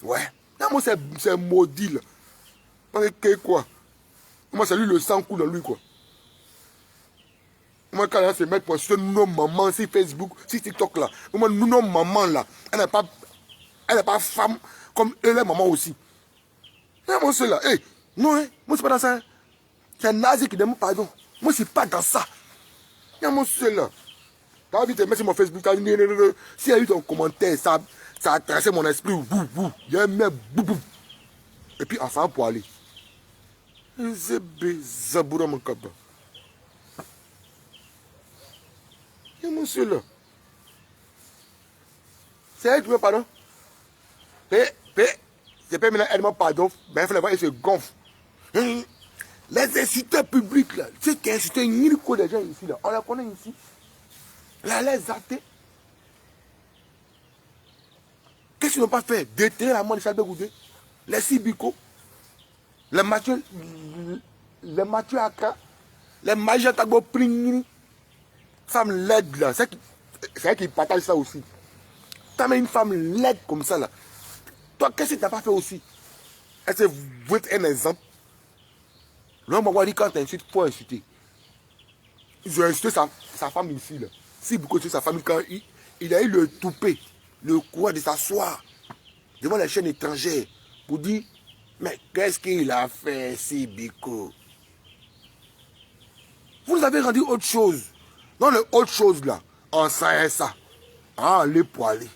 Ouais. Non, moi, c'est maudit là. Quoi? Moi, c'est lui le sang coule dans lui quoi. Moi, quand elle se met pour sur nos mamans, sur Facebook, sur TikTok là. Moi, nous, nos mamans là, elle n'est pas femme comme elle est maman aussi. Non, moi, c'est là. Hey, non, hein, moi, c'est pas dans ça. Hein. C'est un nazi qui demande pardon. Moi, c'est pas dans ça. Non, moi, c'est là. T'as envie de te mettre sur mon Facebook, s'il y a eu ton commentaire, ça a tracé mon esprit. Il y a un mec, et puis, ensemble pour aller. C'est bizarre, mon cabas. Et monsieur là. C'est elle qui me pardon. C'est pas maintenant, elle me pardon. Mais il faut la voir, elle se gonfle. Les insulteurs publics là, ceux qui insultent Nirko des gens ici là, on les connaît ici. Là, les athées, Qu'est-ce qu'ils n'ont pas fait? Déterrer la mort de Charles Goudé. Les Sibiko, les Mathieu Aka, les Magia Tagbo Pringini. Femme laide là, c'est vrai qu'ils partagent ça aussi. T'as mis une femme laide comme ça là. Toi, qu'est-ce que tu n'as pas fait aussi? Est-ce que vous êtes un exemple? L'homme m'a dit quand tu insultes, il faut insulter. Ils ont insulté sa femme ici là. Si beaucoup de sa famille, quand il a eu le toupet, le courage de s'asseoir devant les chaînes étrangères pour dire, mais qu'est-ce qu'il a fait, si Biko? Vous nous avez rendu autre chose. Dans le autre chose là, on sait ça. Ah, les poilés.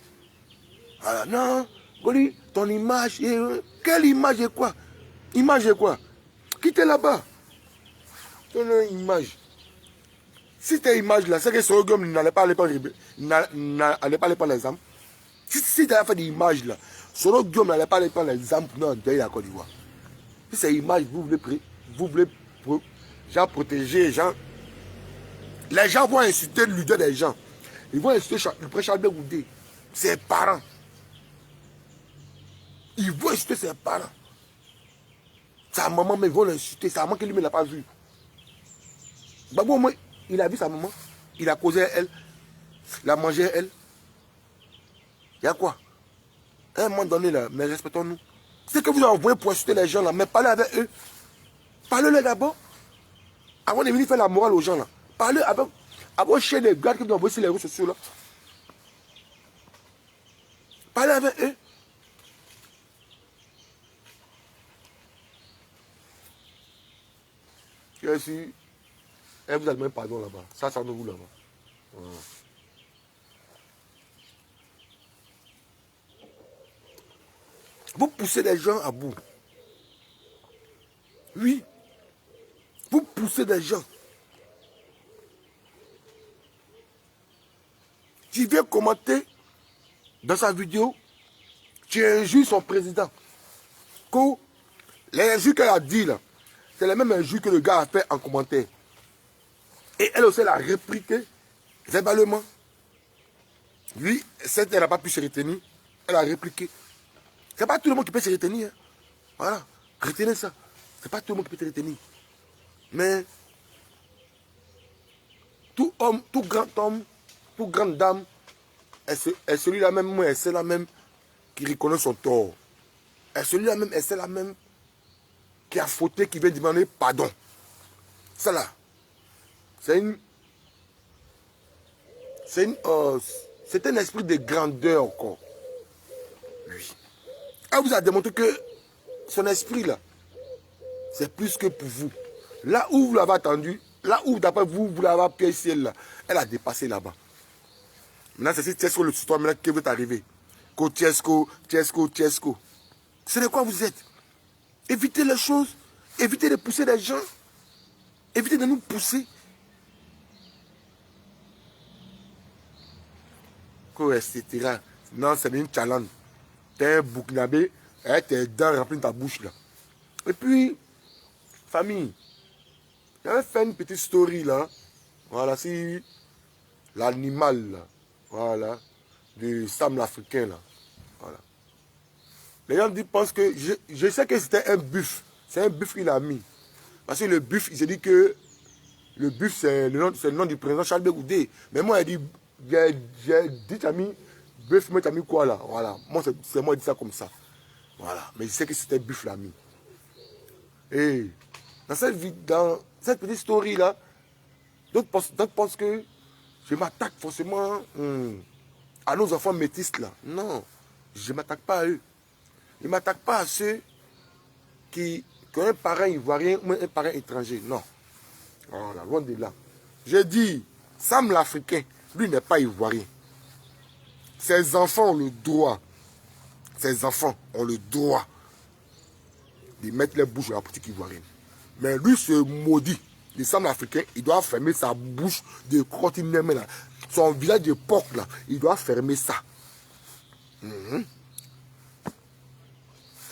Voilà, non, Goli, ton image, quelle image est quoi? Image est quoi? Quittez là-bas. Ton image. Si tes images là, c'est que Sorogum n'allait pas aller prendre l'exemple. Si tu as fait des images là, Sorogum n'allait pas aller prendre l'exemple pour nous donner la Côte d'Ivoire. Si ces images, vous voulez genre protéger les gens. Les gens vont insulter le leader des gens. Ils vont insulter le prêtre Charles Goudé, ses parents. Ils vont insulter ses parents. Sa maman, mais ils vont l'insulter. Sa maman qui lui ne l'a pas vu. Babou, au moins, il a vu sa maman. Il a causé à elle. Il a mangé à elle. Il y a quoi? À un moment donné, là, mais respectons-nous. C'est que vous envoyez pour insulter les gens, là, mais parlez avec eux. Parlez-leur d'abord. Avant de venir faire la morale aux gens, là. Parlez avec vos chiens de garde que vous envoyez sur les réseaux sociaux, là. Parlez avec eux. Je suis. Et vous allez même pardon là-bas. Ça de vous là-bas. Voilà. Vous poussez les gens à bout. Oui. Vous poussez des gens. Tu viens commenter dans sa vidéo, tu injures son président. Que les injures qu'elle a dit là, c'est les mêmes injures que le gars a fait en commentaire. Et elle aussi, elle a répliqué verbalement. Lui, cette elle n'a pas pu se retenir. Elle a répliqué. C'est pas tout le monde qui peut se retenir. Hein. Voilà. Retenez ça. C'est pas tout le monde qui peut se retenir. Mais tout homme, tout grand homme, toute grande dame est celui-là même, moi, c'est la même qui reconnaît son tort. Est celui-là même, c'est la même qui a fauté, qui vient demander pardon. Ça là. C'est un esprit de grandeur encore. Oui. Elle vous a démontré que son esprit là, c'est plus que pour vous. Là où vous l'avez attendu, là où d'après vous, vous l'avez piégé là, elle a dépassé là-bas. Maintenant, c'est Tiesco le tutoie maintenant qui veut arriver. Tiesco. C'est de quoi vous êtes? Évitez les choses, évitez de pousser les gens, évitez de nous pousser. Etc. Non, c'est une challenge. T'es un bouquinabé, tes dents remplies ta bouche là. Et puis, famille, j'avais fait une petite story là. Voilà, si l'animal là. Voilà, du Sam l'Africain là. Voilà. Les gens pensent que je sais que c'était un buff. C'est un buff qu'il a mis. Parce que le buff, il s'est dit que le buff c'est le nom du président Charles Goudé. Mais moi, j'ai dit, tu as mis buff, mais tu as mis quoi là? Voilà. Moi, c'est moi qui dis ça comme ça. Voilà. Mais je sais que c'était buff l'a mis. Et dans cette petite story là, d'autres pensent que je m'attaque forcément à nos enfants métis là. Non, je ne m'attaque pas à eux. Je ne m'attaque pas à ceux qui ont un parent ivoirien ou un parent étranger. Non. Voilà, loin de là. J'ai dit, Sam l'Africain, lui n'est pas ivoirien. Ses enfants ont le droit. Ses enfants ont le droit de mettre les bouches dans la politique ivoirienne. Mais lui, ce maudit, le Sam l'Africain, il doit fermer sa bouche de crottiner là. Son village de porc là, il doit fermer ça.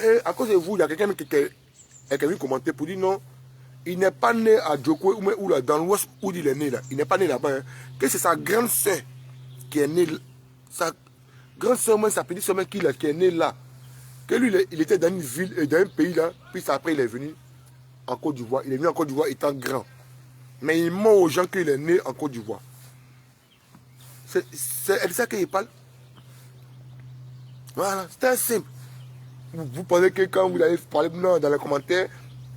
Et à cause de vous, il y a quelqu'un qui est venu commenter pour dire non, il n'est pas né à Djoko ou là, dans l'ouest où il est né là. Il n'est pas né là-bas. Hein. Que c'est sa grande soeur qui est née, Grande sœur, moi, sa petite sœur qui est née là. Que lui, il était dans une ville, dans un pays là. Puis après, il est venu en Côte d'Ivoire. Il est venu en Côte d'Ivoire étant grand. Mais il ment aux gens qu'il est né en Côte d'Ivoire. C'est ça qu'il parle. Voilà, c'est un simple. Vous pensez que quand vous allez parler dans les commentaires,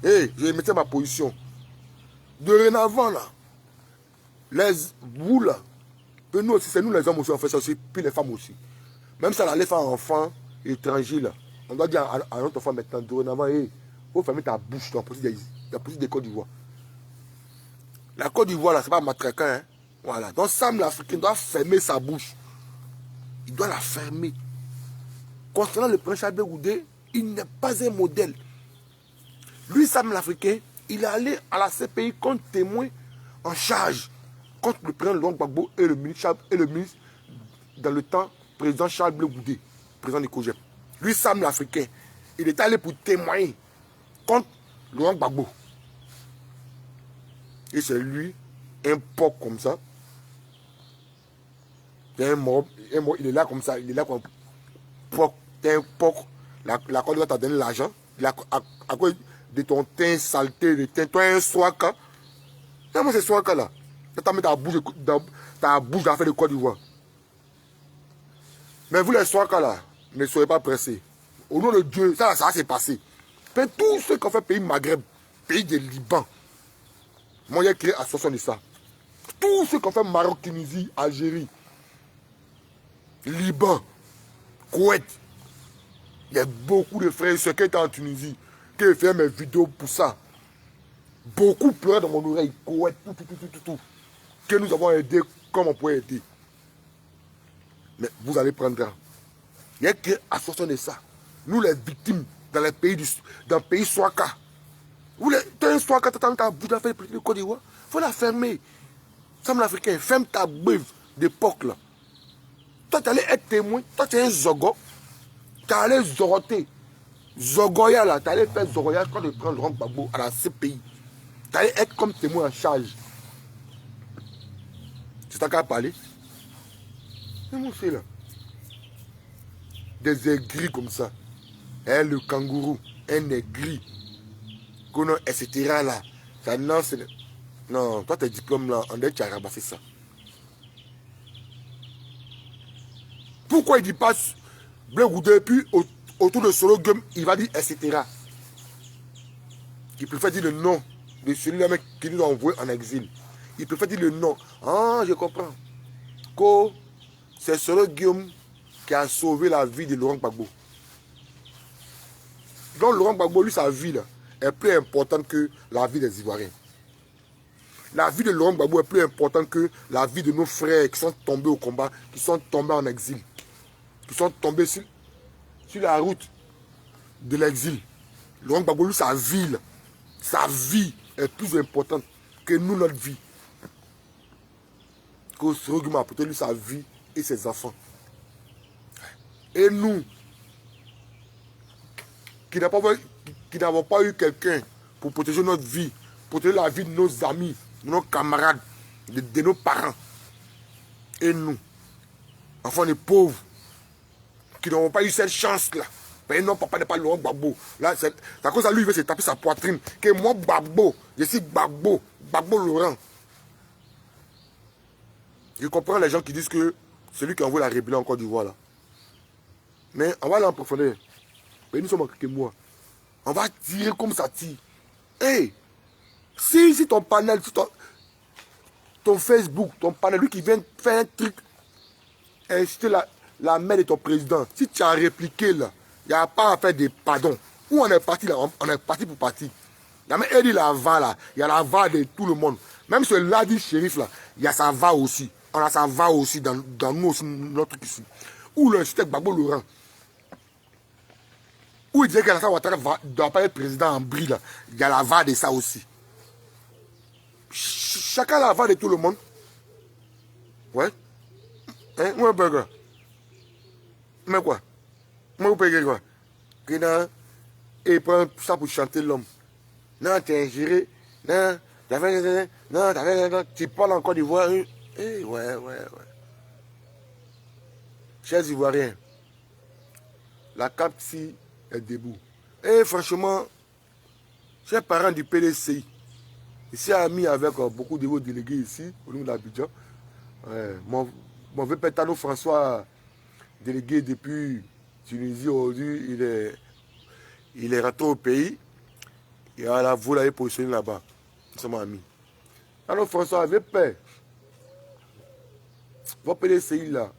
hey, je vais mettre ma position. Dorénavant, là, vous là, nous aussi, c'est nous les hommes aussi, on fait ça aussi, puis les femmes aussi. Même si on allait faire un enfant étranger, là, on doit dire à notre enfant maintenant, dorénavant, hey, faut fermer ta bouche, la police des Côte d'Ivoire. La Côte d'Ivoire, là, c'est pas matraquant, hein. Voilà. Donc Sam l'Africain doit fermer sa bouche. Il doit la fermer. Concernant le prince Albert Goudé, il n'est pas un modèle. Lui, Sam l'Africain, il est allé à la CPI comme témoin en charge contre le président Laurent Gbagbo et le ministre dans le temps, président Charles Blé Goudé, président du COGEP. Lui, Sam l'Africain, il est allé pour témoigner contre Laurent Gbagbo. Et c'est lui, un porc comme ça. Un mort, il est là comme ça, il est là comme porc. T'es un porc. La Côte d'Ivoire t'a donné l'argent. À cause de ton teint saleté, de toi un soaka. Comment c'est soaka là? Tu as mis ta bouche dans l'affaire de Côte d'Ivoire. Mais vous les soaka là, ne soyez pas pressés. Au nom de Dieu, ça s'est passé. Mais tous ceux qui ont fait pays Maghreb, pays de Liban, moi j'ai créé association de ça. Tous ceux qui ont fait Maroc, Tunisie, Algérie, Liban, Koweït. Il y a beaucoup de frères et soeurs qui étaient en Tunisie, qui ont fait mes vidéos pour ça. Beaucoup pleuraient dans mon oreille, Koweït, tout. Que nous avons aidé comme on pouvait aider. Mais vous allez prendre garde. Il y a que association de ça. Nous les victimes dans les pays dans le pays Swaka. Vous les un Swaka, tu as ta bouche à faire le Côte d'Ivoire. Il faut la fermer. Sam l'Africain, ferme ta beuve d'époque là. Toi, tu allais être témoin. Toi, tu es un zogo. Tu allais zoroter. Zogoya là. Tu allais faire Zogoya quand tu prends Laurent Gbagbo à la CPI. Tu allais être comme témoin en charge. C'est ça qu'à parler. Mais moi, c'est là. Des aigris comme ça. Hein, le kangourou. Un aigri. Etc. là. Ça, non, c'est... Non, toi, tes diplômes là, on dirait que tu as ramassé ça. Pourquoi il dit pas Blé Goudé, puis autour de Solo Game, il va dire etc. Il préfère dire le nom de celui-là qui nous a envoyé en exil. Il préfère dire le nom. Ah, je comprends. Que c'est Solo Guillaume qui a sauvé la vie de Laurent Gbagbo. Donc Laurent Gbagbo, lui, sa vie là, est plus importante que la vie des Ivoiriens. La vie de Laurent Gbagbo est plus importante que la vie de nos frères qui sont tombés au combat, qui sont tombés en exil, qui sont tombés sur la route de l'exil. Laurent Gbagbo, lui, sa vie est plus importante que nous, notre vie. Que ce règlement a apporté lui sa vie et ses enfants. Et nous, qui n'avons pas eu quelqu'un pour protéger notre vie, protéger la vie de nos amis, de nos camarades, de nos parents. Et nous, enfants de pauvres, qui n'avons pas eu cette chance-là. Mais non, papa n'est pas Laurent Gbagbo. Là, c'est à cause de lui, il veut se taper sa poitrine. Que moi, Gbagbo, je suis Gbagbo Laurent. Je comprends les gens qui disent que celui qui envoie la rébellion en Côte d'Ivoire là. Mais on va aller en profondeur. Mais nous sommes que moi. On va tirer comme ça tire. Hey, si ton panel, si ton Facebook, ton panel, lui qui vient faire un truc, inciter la mère de ton président, si tu as répliqué là, il n'y a pas à faire des pardons. Où on est parti là, on est parti pour partir. La mère, elle dit la va là, il y a la va de tout le monde. Même ce Ladi shérif là, il y a sa va aussi. On a sa va aussi dans nous aussi, notre truc ici. Où le c'était Gbagbo Laurent. Où il disait que Alassane Ouattara ne doit pas être président en bris là. Il y a la va de ça aussi. Chacun a la va de tout le monde. Ouais. Hein, moi, burger. Mais quoi? Moi, vous payez quoi? Et il prend ça pour chanter l'homme. Non, t'es ingéré. Non, tu parles en Côte d'Ivoire. Ouais. chers Ivoiriens, la CAPSI est debout. Et franchement, chers parents du PDCI, ici ami avec beaucoup de vos délégués ici, au niveau d'Abidjan, mon vieux père Tano François, délégué depuis Tunisie, aujourd'hui, il est rentré au pays. Et voilà, vous l'avez positionné là-bas. Nous sommes amis. Tano François avait peur. Votre PDCI là,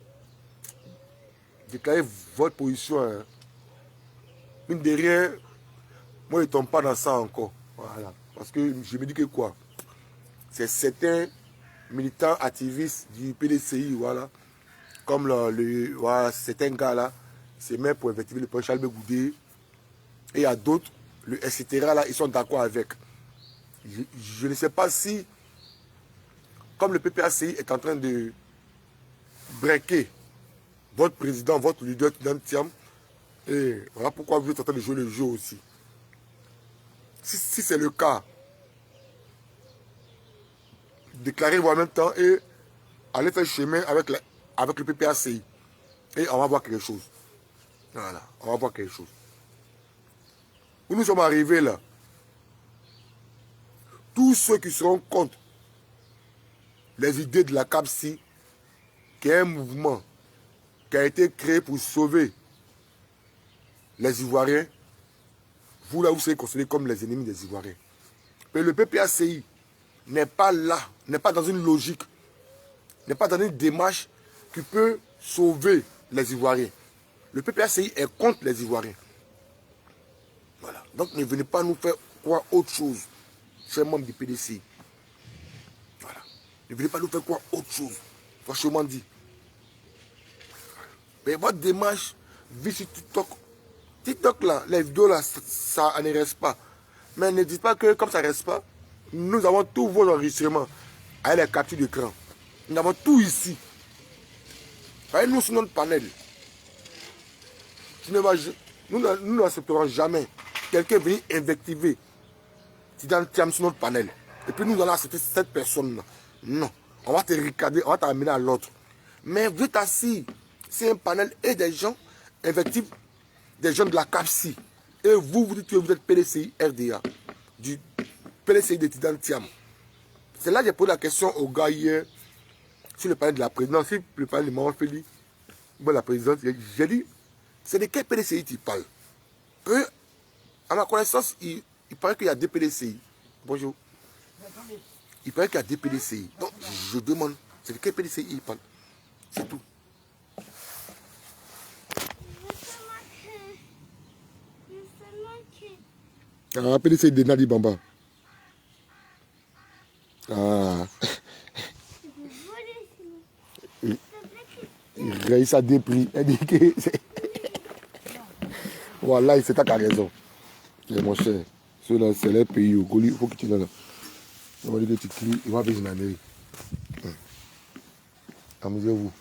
déclarez votre position. Hein. Mine de rien, moi je ne tombe pas dans ça encore. Voilà. Parce que je me dis que quoi? C'est certains militants activistes du PDCI, voilà. Comme voilà, certains gars là, c'est même pour invectiver le président Charles Goudé. Et il y a d'autres, le etc. là, ils sont d'accord avec. Je ne sais pas si, comme le PPACI est en train de breaker votre président, votre leader, Tiam, et voilà pourquoi vous êtes en train de jouer le jeu aussi. Si c'est le cas, déclarez-vous en même temps et allez faire chemin avec le PPACI. Et on va voir quelque chose. Voilà, on va voir quelque chose. Où nous sommes arrivés là, tous ceux qui seront contre les idées de la CAPSI, qui est un mouvement qui a été créé pour sauver les Ivoiriens, vous là, vous serez considérés comme les ennemis des Ivoiriens. Mais le PPACI n'est pas là, n'est pas dans une logique, n'est pas dans une démarche qui peut sauver les Ivoiriens. Le PPACI est contre les Ivoiriens. Voilà. Donc ne venez pas nous faire croire autre chose, chers membres du PDCI. Voilà. Ne venez pas nous faire croire autre chose, franchement dit. Mais votre démarche vit sur TikTok. TikTok là, les vidéos là, ça ne reste pas. Mais ne dites pas que comme ça ne reste pas, nous avons tous vos enregistrements avec les captures d'écran. Nous avons tout ici. Voyez, nous sur notre panel. Nous n'accepterons jamais quelqu'un venir invectiver Tiam sur notre panel. Et puis nous allons accepter cette personne-là. Non. On va te regarder, on va t'amener à l'autre. Mais vous êtes assis. C'est un panel et des gens invectivent des gens de la CAPSI. Et vous, vous dites que vous êtes PDCI RDA. Du PDCI de Tiam. C'est là que j'ai posé la question au gars hier sur le panel de la présidence, sur le panel de Maman Félix, la présidence. J'ai dit, c'est de quel PDCI tu parles? À ma connaissance, il paraît qu'il y a deux PDCI. Bonjour. Il paraît qu'il y a deux PDCI. Donc, je demande, c'est de quel PDCI il parle? C'est tout. Ah, PDCI de Nadi Bamba. Ah. Il réussit à des prix. Elle dit que c'est... Voilà, c'est ta raison. Et mon cher, ceux-là, c'est les pays au Goli. Il faut que tu l'aies là. On va dire que tu cries, il va venir en Amérique. Amusez-vous.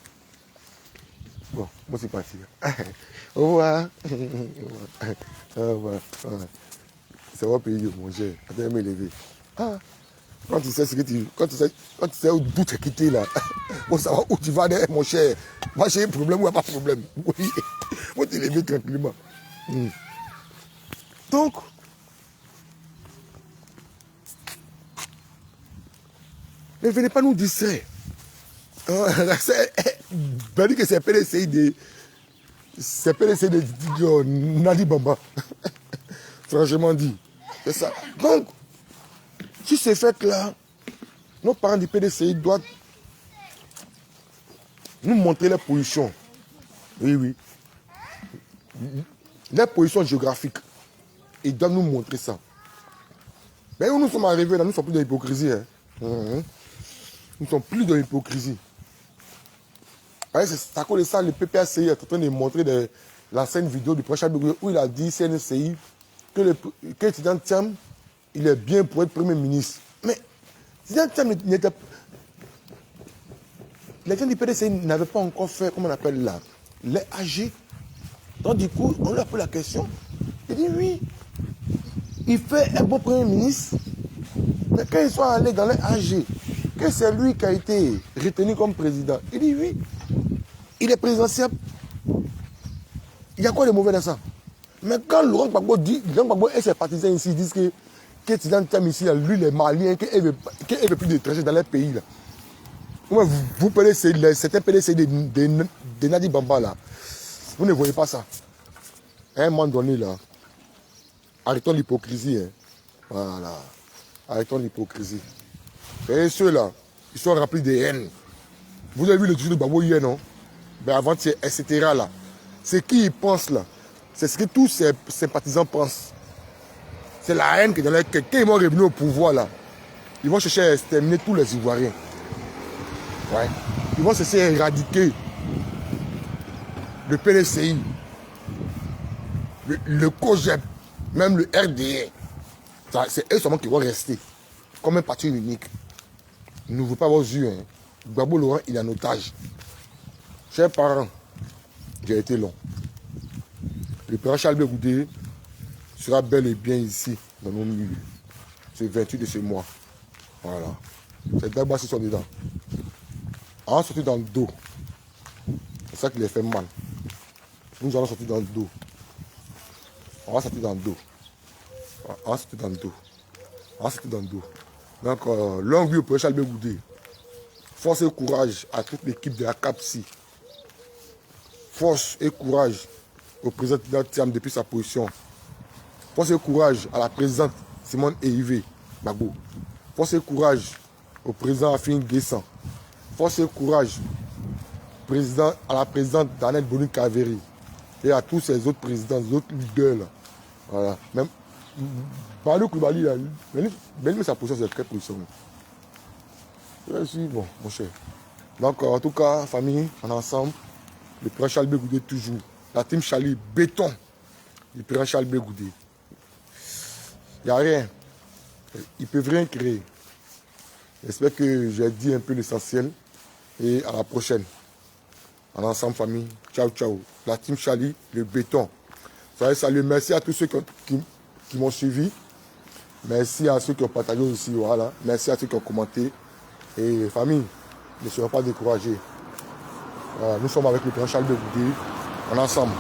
Bon, moi c'est parti. Au revoir. Au revoir. C'est votre pays, mon cher. Attends, m'élever. Ah. Quand tu sais ce que quand tu sais d'où tu es quitté là, pour savoir où tu vas, mon cher. Moi j'ai un problème ou il n'y a pas de problème. Oui. Faut t'élever tranquillement. Donc, ne venez pas nous distraire. Ben dit que c'est PDCI de Nadi Bamba. Franchement dit. C'est ça. Donc, si c'est fait là, nos parents du PDCI doivent nous montrer les positions. Oui, oui. Les positions géographiques. Ils doivent nous montrer ça. Mais où nous sommes arrivés là, nous ne sommes plus dans l'hypocrisie. Hein. Nous ne sommes plus dans l'hypocrisie. C'est à cause de ça, le PPACI est en train de montrer l'ancienne vidéo du prochain où il a dit CNCI que Tidan Tiam, il est bien pour être Premier ministre. Mais Tidan Tiam n'était pas... Les gens du PDCI n'avaient pas encore fait, comment on appelle là, les AG. Donc du coup, on lui a posé la question. Il dit oui, il fait un bon Premier ministre. Mais quand ils sont allés dans les AG, que c'est lui qui a été retenu comme président, il dit oui, il est présidentiel Il y a quoi de mauvais dans ça? Mais quand Laurent Gbagbo dit, Laurent Gbagbo et ses partisans ici disent que Tidiane Thiam ici, lui, les Maliens, qu'il veut plus d'étrangers dans les pays. Là. Vous prenez certains PDC de Nadi Bamba là. Vous ne voyez pas ça. À un moment donné là, arrêtons l'hypocrisie. Hein. Voilà. Arrêtons l'hypocrisie. Et ceux-là, ils sont remplis de haine. Vous avez vu le discours de Gbagbo hier, non? Ben avant, etc. là. C'est qui ils pensent là. C'est ce que tous ces sympathisants pensent. C'est la haine que dans les... Quand ils vont revenir au pouvoir là, ils vont chercher à exterminer tous les Ivoiriens. Ouais. Ils vont essayer d'éradiquer le PDCI, le COGEP, même le RDR. C'est eux seulement qui vont rester comme un parti unique. Nous ne voulons pas avoir vu. Hein. Gbagbo Laurent, il est en otage. Chers parents, j'ai été long. Le président Charles Goudé sera bel et bien ici, dans nos milieux. C'est 28 de ce mois. Voilà. Ces Dagba sont dedans. On va sortir dans le dos. C'est ça qui les fait mal. Nous allons sortir dans le dos. On va sortir dans le dos. On va sortir dans le dos. On va sortir dans le dos. Donc, longue vie au président Charles Goudé. Force et courage à toute l'équipe de la CAPSI. Force et courage au président Thiam depuis sa position. Force et courage à la présidente Simone Eivé Gbagbo. Force et courage au président Afin Guessan. Force et courage à la présidente Danette Boni Kaveri et à tous ces autres présidents, les autres leaders. Là. Voilà. Même Balou Koulibaly, même sa position, c'est très position. Bon, mon cher. Donc, en tout cas, famille, on est ensemble. Le président Charles Goudé toujours. La team Charlie, béton. Le président Charles Goudé. Il n'y a rien. Ils ne peuvent rien créer. J'espère que j'ai dit un peu l'essentiel. Et à la prochaine. En ensemble, famille. Ciao, ciao. La team Charlie, le béton. Soyez salués. Merci à tous ceux qui m'ont suivi. Merci à ceux qui ont partagé aussi. Voilà. Merci à ceux qui ont commenté. Et famille, ne soyez pas découragés. Voilà, nous sommes avec le président Charles Goudé. En ensemble.